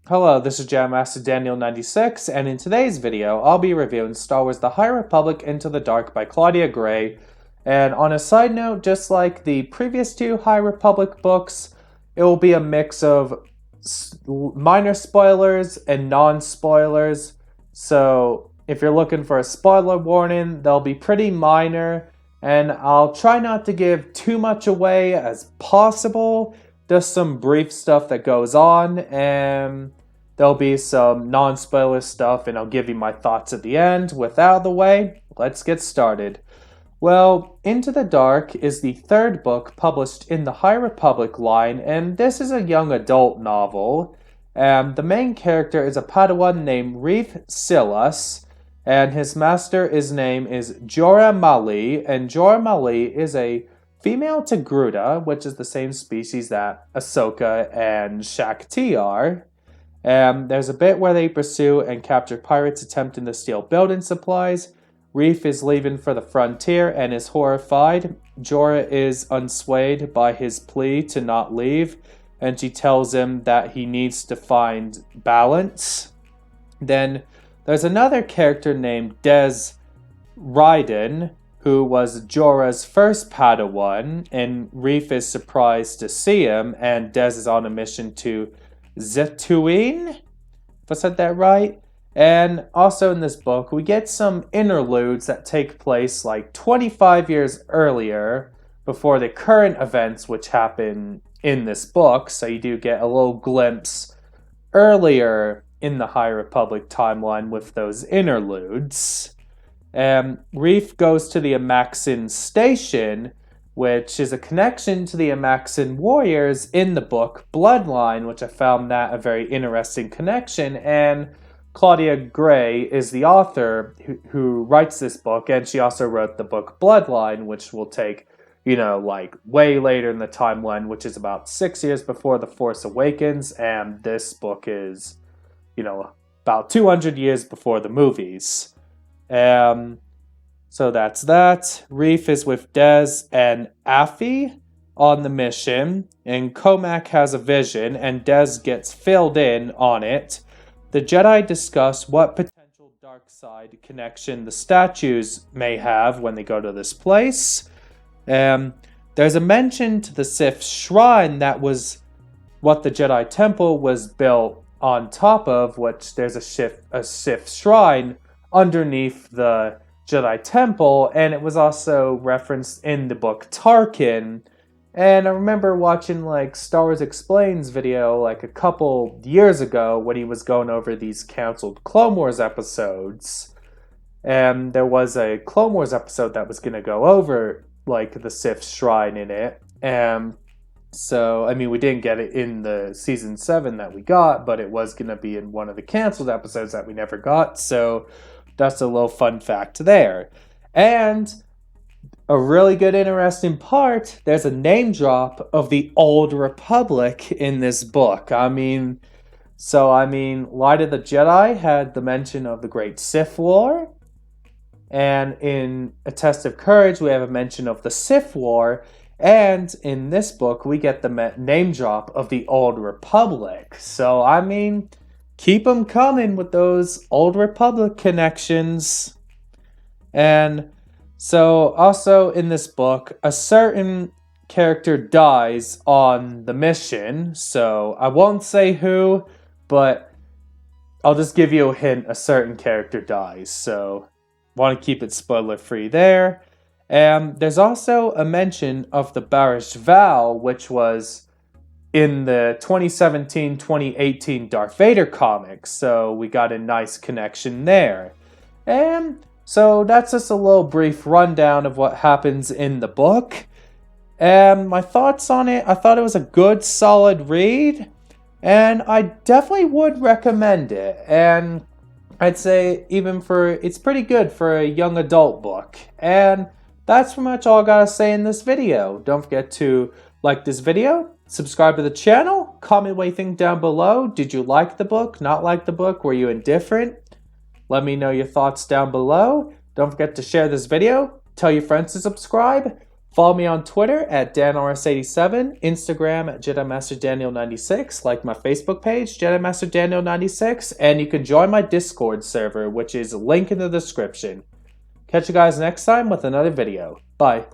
Hello, this is Jam Master Daniel96, and in today's video, I'll be reviewing Star Wars The High Republic Into the Dark by Claudia Gray. And on a side note, just like the previous two High Republic books, it will be a mix of minor spoilers and non-spoilers. So if you're looking for a spoiler warning, they'll be pretty minor, and I'll try not to give too much away as possible. Just some brief stuff that goes on, and there'll be some non-spoiler stuff, and I'll give you my thoughts at the end. With that out of the way, let's get started. Well, Into the Dark is the third book published in the High Republic line, and this is a young adult novel. The main character is a Padawan named Reef Silas, and his master's name is Jora Malli, and Jora Malli is a female Togruta, which is the same species that Ahsoka and Shaak Ti are. There's a bit where they pursue and capture pirates attempting to steal building supplies. Reef is leaving for the frontier and is horrified. Jora is unswayed by his plea to not leave, and she tells him that he needs to find balance. Then there's another character named Dez Raiden, who was Jora's first Padawan, and Reef is surprised to see him, and Dez is on a mission to Zettuine, if I said that right. And also in this book, we get some interludes that take place like 25 years earlier before the current events which happen in this book, so you do get a little glimpse earlier in the High Republic timeline with those interludes. Reef goes to the Amaxin Station, which is a connection to the Amaxin warriors in the book Bloodline, which I found that a very interesting connection. And Claudia Gray is the author who writes this book, and she also wrote the book Bloodline, which will take, like way later in the timeline, which is about 6 years before The Force Awakens, and this book is, about 200 years before the movies. So that's that. Reef is with Dez and Affie on the mission, and Comac has a vision, and Dez gets filled in on it. The Jedi discuss what potential dark side connection the statues may have when they go to this place. There's a mention to the Sith Shrine that was what the Jedi Temple was built on top of, which there's a Sith Shrine underneath the Jedi Temple, and it was also referenced in the book Tarkin. And I remember watching Star Wars Explains video a couple years ago when he was going over these canceled Clone Wars episodes. And there was a Clone Wars episode that was going to go over the Sith Shrine in it. So, we didn't get it in the season 7 that we got, but it was going to be in one of the canceled episodes that we never got. So that's a little fun fact there. And a really good, interesting part, there's a name drop of the Old Republic in this book. Light of the Jedi had the mention of the Great Sith War. And in A Test of Courage, we have a mention of the Sith War. And in this book, we get the name drop of the Old Republic. So, keep them coming with those Old Republic connections. And so also in this book, a certain character dies on the mission. So I won't say who, but I'll just give you a hint. A certain character dies. So want to keep it spoiler free there. And there's also a mention of the Barish Val, which was in the 2017-2018 Darth Vader comics, so we got a nice connection there. And so that's just a little brief rundown of what happens in the book. And my thoughts on it, I thought it was a good, solid read, and I definitely would recommend it. And I'd say it's pretty good for a young adult book. And that's pretty much all I gotta say in this video. Don't forget to like this video, subscribe to the channel, comment what you think down below. Did you like the book? Not like the book? Were you indifferent? Let me know your thoughts down below. Don't forget to share this video, tell your friends to subscribe. Follow me on Twitter at DanRS87, Instagram at JediMasterDaniel96, like my Facebook page, JediMasterDaniel96, and you can join my Discord server, which is link in the description. Catch you guys next time with another video. Bye.